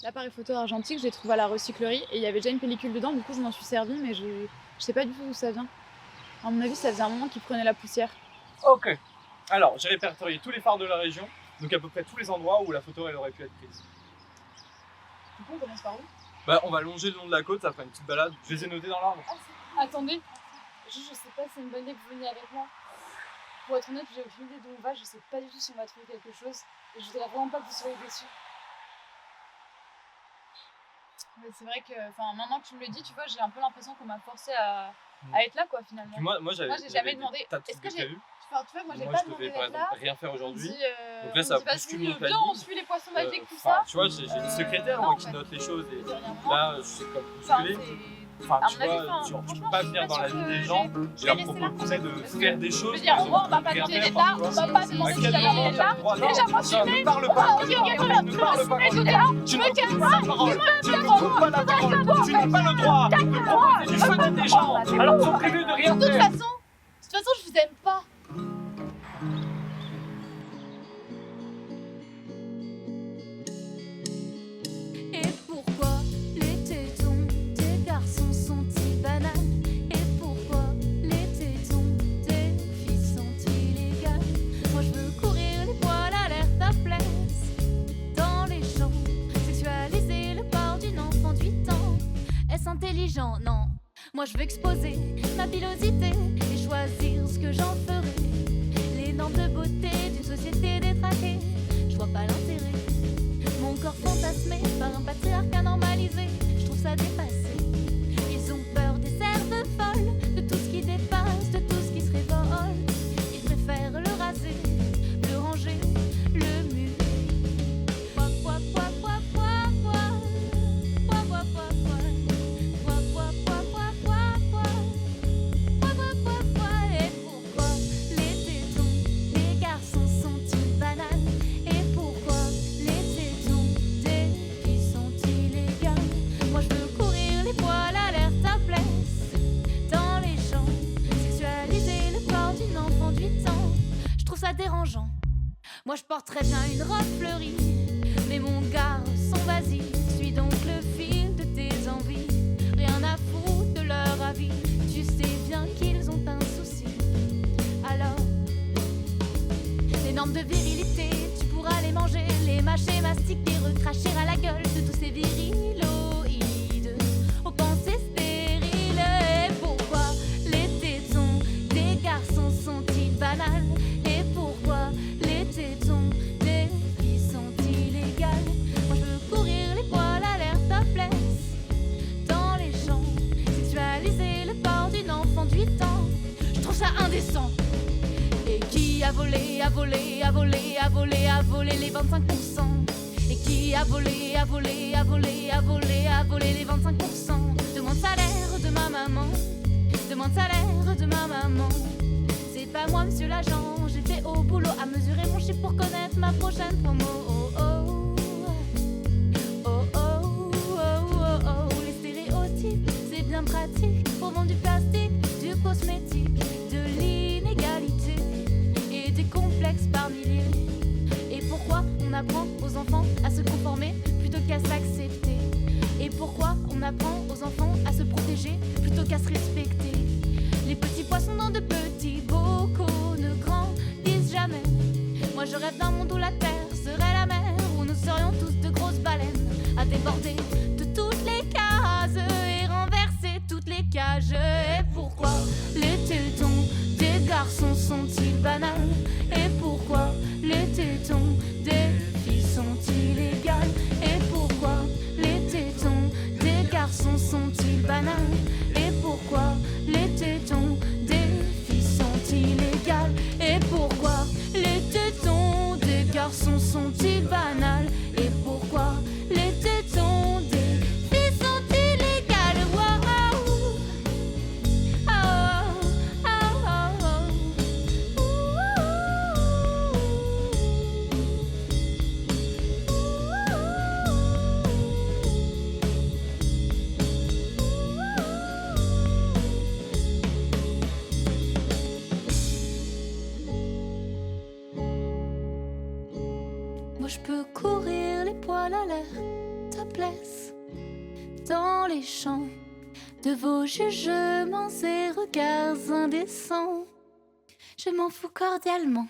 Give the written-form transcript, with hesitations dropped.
l'appareil photo argentique, je l'ai trouvé à la recyclerie et il y avait déjà une pellicule dedans, du coup je m'en suis servie, mais je sais pas du tout d'où ça vient. À mon avis, ça faisait un moment qu'il prenait la poussière. Ok. Alors, j'ai répertorié tous les phares de la région, donc à peu près tous les endroits où la photo elle aurait pu être prise. Du coup, on commence par où? Bah, on va longer le long de la côte, ça fera une petite balade. Je les ai notés dans l'arbre. Attendez, je sais pas si c'est une bonne idée que vous veniez avec moi. Pour être honnête, j'ai aucune idée d'où on va, je sais pas du tout si on va trouver quelque chose. Et je voudrais vraiment pas que vous soyez déçus. Mais c'est vrai que, maintenant que tu me le dis, tu vois, j'ai un peu l'impression qu'on m'a forcé à être là, quoi, finalement. Puis moi, j'ai jamais demandé. Est-ce que j'ai Enfin, tu vois, moi, j'ai moi, pas je demandé devais par d'être là. exemple rien faire aujourd'hui. Donc là, On ça dit, bouscule vas-y, mon planning. viens, on suit les poissons magiques, tout ça. Tu vois, j'ai une secrétaire moi, qui note les choses et là, je sais comme bousculer. Enfin, tu vois, genre, tu peux pas venir dans la vie des gens. J'ai leur proposé de faire des choses. Je veux dire, en gros, on va pas rien demander faire, d'être là, tu vois. on va pas demander À si quel t'as moment d'être là. t'as le droit Déjà, moi, je suis ne parle pas. Ne parle pas. Tu ne calme pas la parole. Tu ne trouves pas la parole. Tu n'as pas le droit de proposer du feu des gens alors qu'ils sont prévenus de rien De toute faire. façon, je vous aime pas. Et pourquoi les tétons des garçons sont-ils banals? Et pourquoi les tétons des filles sont illégales? Moi je veux courir les poils à l'air ta place dans les champs, sexualiser le corps d'une enfant de 8 ans. Est-ce intelligent? Non. Moi je veux exposer ma pilosité et choisir ce que j'en ferai. Les normes de beauté d'une société détraquée, je vois pas l'intérêt. Mon corps fantasmé par un patriarcat normalisé, je trouve ça dépassé. Ils ont peur des serves folles, de tout ce qui dépasse, de tout ce qui se révolte. Ils préfèrent le raser, le ranger, le muer. Et pourquoi les tétons des garçons sont-ils banals? Et pourquoi les tétons des filles sont illégales? Moi je veux courir les poils à l'air ta place dans les champs, sexualiser le corps d'une enfant de 8 ans. Je trouve ça dérangeant. Moi je porte très bien une robe fleurie, mais mon garçon vas-y, suis donc le fil de tes envies. Rien à foutre de leur avis, tu sais bien qu'ils ont un souci. Alors, les normes de virilité, tu pourras les manger, les mâcher, mastiquer, recracher à la gueule de tous ces viriloïdes aux pensées stériles. Et pourquoi les tétons des garçons sont-ils banals? Et pourquoi les tétons des filles sont illégales? Moi je veux courir les poils à l'air ta place dans les champs, sexualiser le corps d'une enfant de 8 ans. Je trouve ça indécent. Et qui a volé, a volé, a volé, a volé, a volé les 25%? Et qui a volé, a volé, a volé, a volé, a volé les 25% de mon salaire de ma maman? De mon salaire de ma maman. C'est pas moi, monsieur l'agent, j'étais au boulot à mesurer mon chiffre pour connaître ma prochaine promo. Oh oh, oh oh, oh oh, oh. Les stéréotypes, c'est bien pratique pour vendre du plastique, du cosmétique, de l'inégalité et des complexes par milliers. Et pourquoi on apprend aux enfants à se conformer plutôt qu'à s'accepter? Et pourquoi on apprend aux enfants à se protéger plutôt qu'à se respecter? Les petits poissons dans de petits bocaux ne grandissent jamais. Moi je rêve d'un monde où la terre serait la mer, où nous serions tous de grosses baleines à déborder de toutes les cases et renverser toutes les cages. Et pourquoi les tétons des garçons sont-ils banals? Et pourquoi les tétons des filles sont illégales? Et pourquoi les tétons des garçons sont-ils banals? Et pourquoi les tétons des filles sont illégales? Et pourquoi les tétons des garçons sont-ils banals? Et pourquoi les tétons des filles sont illégales? Wow. Oh, oh, oh, oh. Moi je peux courir les poils à l'air se blesse dans les champs de vos jugements et regards indécents. Je m'en fous cordialement.